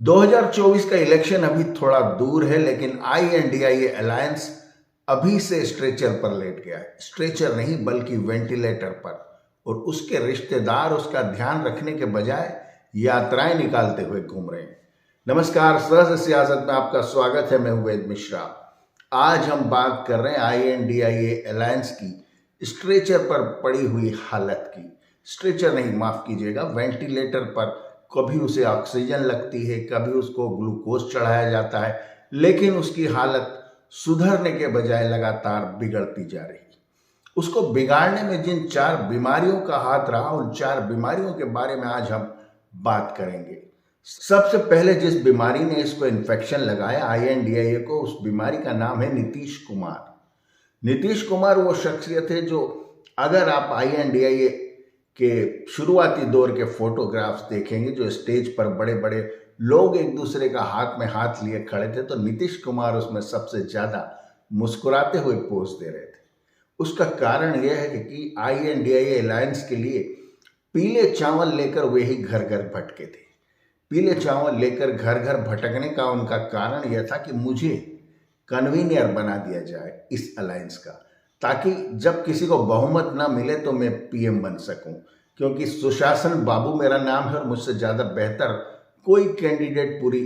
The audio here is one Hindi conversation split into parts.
2024 का इलेक्शन अभी थोड़ा दूर है, लेकिन INDIA अलायंस अभी से स्ट्रेचर पर लेट गया है। स्ट्रेचर नहीं बल्कि वेंटिलेटर पर। और उसके रिश्तेदार उसका ध्यान रखने के बजाय यात्राएं निकालते हुए घूम रहे हैं। नमस्कार, सहज सियासत में आपका स्वागत है। मैं वेद मिश्रा। आज हम बात कर रहे हैं INDIA अलायंस की स्ट्रेचर पर पड़ी हुई हालत की। स्ट्रेचर नहीं, माफ कीजिएगा, वेंटिलेटर पर। कभी उसे ऑक्सीजन लगती है, कभी उसको ग्लूकोज चढ़ाया जाता है, लेकिन उसकी हालत सुधरने के बजाय लगातार बिगड़ती जा रही है। उसको बिगाड़ने में जिन 4 बीमारियों का हाथ रहा, उन 4 बीमारियों के बारे में आज हम बात करेंगे। सबसे पहले जिस बीमारी ने इसको इन्फेक्शन लगाया INDIA को, उस बीमारी का नाम है नीतीश कुमार। नीतीश कुमार वो शख्सियत है जो, अगर आप INDIA के शुरुआती दौर के फोटोग्राफ्स देखेंगे, जो स्टेज पर बड़े बड़े लोग एक दूसरे का हाथ में हाथ लिए खड़े थे, तो नीतीश कुमार उसमें सबसे ज्यादा मुस्कुराते हुए पोज दे रहे थे। उसका कारण यह है कि INDIA अलायंस के लिए पीले चावल लेकर वे ही घर घर भटके थे। पीले चावल लेकर घर घर भटकने का उनका कारण यह था कि मुझे कन्वीनियर बना दिया जाए इस अलायंस का, ताकि जब किसी को बहुमत ना मिले तो मैं PM बन सकूं। क्योंकि सुशासन बाबू मेरा नाम है और मुझसे ज़्यादा बेहतर कोई कैंडिडेट पूरी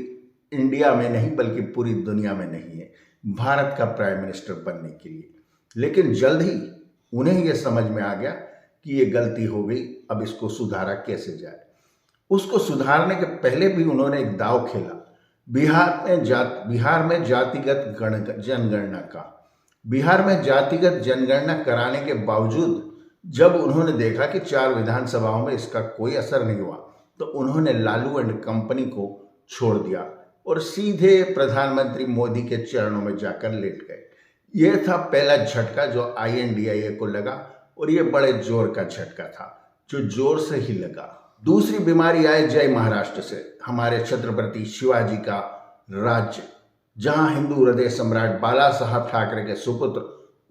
इंडिया में नहीं बल्कि पूरी दुनिया में नहीं है भारत का प्राइम मिनिस्टर बनने के लिए। लेकिन जल्द ही उन्हें यह समझ में आ गया कि ये गलती हो गई, अब इसको सुधारा कैसे जाए। उसको सुधारने के पहले भी उन्होंने एक दांव खेला, बिहार में जातिगत जनगणना का। बिहार में जातिगत जनगणना कराने के बावजूद जब उन्होंने देखा कि 4 विधानसभाओं में इसका कोई असर नहीं हुआ, तो उन्होंने लालू एंड कंपनी को छोड़ दिया और सीधे प्रधानमंत्री मोदी के चरणों में जाकर लेट गए। यह था पहला झटका जो INDIA को लगा, और यह बड़े जोर का झटका था जो जोर से ही लगा। दूसरी बीमारी आई जय महाराष्ट्र से, हमारे छत्रपति शिवाजी का राज्य, जहां हिंदू हृदय सम्राट बाला साहब ठाकरे के सुपुत्र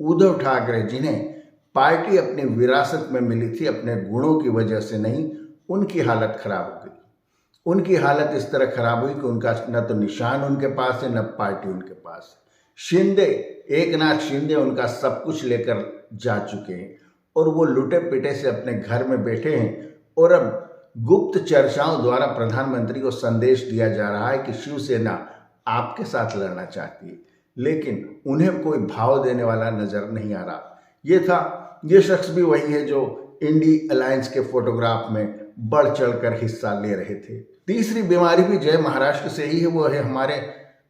उद्धव ठाकरे, जिन्हें पार्टी अपनी विरासत में मिली थी, अपने गुणों की वजह से नहीं, उनकी हालत खराब हो गई। उनकी हालत इस तरह खराब हुई कि उनका न तो निशान उनके पास है, न पार्टी उनके पास है। शिंदे, एकनाथ शिंदे उनका सब कुछ लेकर जा चुके हैं और वो लुटे पिटे से अपने घर में बैठे हैं। और अब गुप्त चर्चाओं द्वारा प्रधानमंत्री को संदेश दिया जा रहा है कि शिवसेना आपके साथ लड़ना चाहती है, लेकिन उन्हें कोई भाव देने वाला नजर नहीं आ रहा। ये शख्स भी वही है जो इंडी अलायंस के फोटोग्राफ में बढ़ चढ़कर हिस्सा ले रहे थे। तीसरी बीमारी भी जय महाराष्ट्र से ही है, वो है हमारे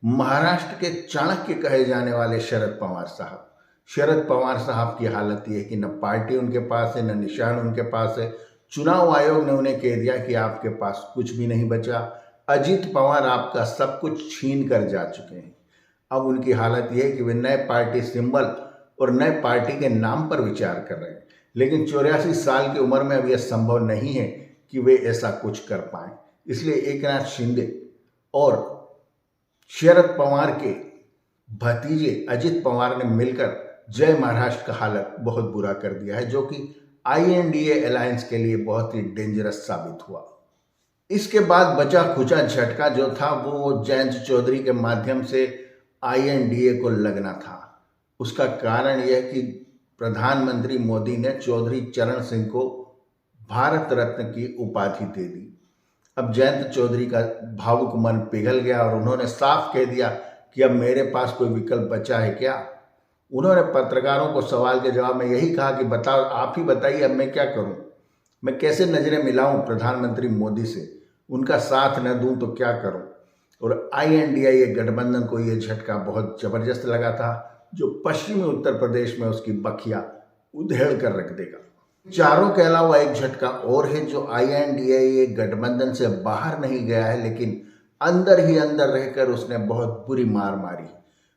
महाराष्ट्र के चाणक्य कहे जाने वाले शरद पवार साहब। शरद पवार साहब की हालत ये है कि न पार्टी उनके पास है, न निशान उनके पास है। चुनाव आयोग ने उन्हें कह दिया कि आपके पास कुछ भी नहीं बचा। अजीत पवार आपका सब कुछ छीन कर जा चुके हैं। अब उनकी हालत यह है कि वे नए पार्टी सिंबल और नए पार्टी के नाम पर विचार कर रहे हैं, लेकिन 84 साल की उम्र में अब यह संभव नहीं है कि वे ऐसा कुछ कर पाए। इसलिए एकनाथ शिंदे और शरद पवार के भतीजे अजित पवार ने मिलकर जय महाराष्ट्र का हालत बहुत बुरा कर दिया है, जो कि INDIA अलायंस के लिए बहुत ही डेंजरस साबित हुआ। इसके बाद बचा खुचा झटका जो था वो जयंत चौधरी के माध्यम से INDIA को लगना था। उसका कारण यह कि प्रधानमंत्री मोदी ने चौधरी चरण सिंह को भारत रत्न की उपाधि दे दी। अब जयंत चौधरी का भावुक मन पिघल गया और उन्होंने साफ कह दिया कि अब मेरे पास कोई विकल्प बचा है क्या। उन्होंने पत्रकारों को सवाल के जवाब में यही कहा कि बताओ, आप ही बताइए, अब मैं क्या करूं, मैं कैसे नजरें मिलाऊं प्रधानमंत्री मोदी से, उनका साथ न दूं तो क्या करूं। और INDIA गठबंधन को यह झटका बहुत जबरदस्त लगा था, जो पश्चिमी उत्तर प्रदेश में उसकी बखिया उधेड़ कर रख देगा। चारों के अलावा एक झटका और है जो INDIA गठबंधन से बाहर नहीं गया है, लेकिन अंदर ही अंदर रहकर उसने बहुत बुरी मार मारी।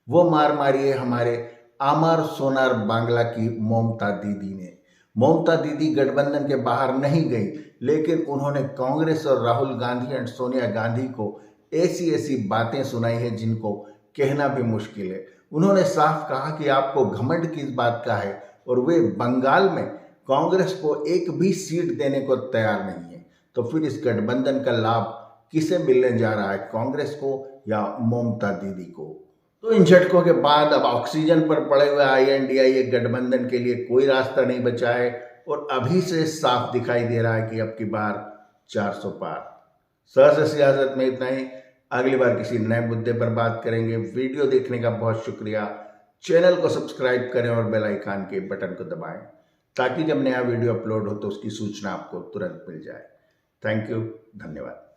वो मार मारी है हमारे आमार सोनार बांग्ला की ममता दीदी ने। ममता दीदी गठबंधन के बाहर नहीं गई, लेकिन उन्होंने कांग्रेस और राहुल गांधी एंड सोनिया गांधी को ऐसी ऐसी बातें सुनाई है जिनको कहना भी मुश्किल है। उन्होंने साफ कहा कि आपको घमंड किस बात का है, और वे बंगाल में कांग्रेस को एक भी सीट देने को तैयार नहीं है, तो फिर इस गठबंधन का लाभ किसे मिलने जा रहा है, कांग्रेस को या ममता दीदी को। तो इन झटकों के बाद अब ऑक्सीजन पर पड़े हुए INDIA गठबंधन के लिए कोई रास्ता नहीं बचा है और अभी से साफ दिखाई दे रहा है कि अब की बार 400 पार। सहज सियासत में इतना ही। अगली बार किसी नए मुद्दे पर बात करेंगे। वीडियो देखने का बहुत शुक्रिया। चैनल को सब्सक्राइब करें और बेल आइकन के बटन को दबाएं ताकि जब नया वीडियो अपलोड हो तो उसकी सूचना आपको तुरंत मिल जाए। थैंक यू, धन्यवाद।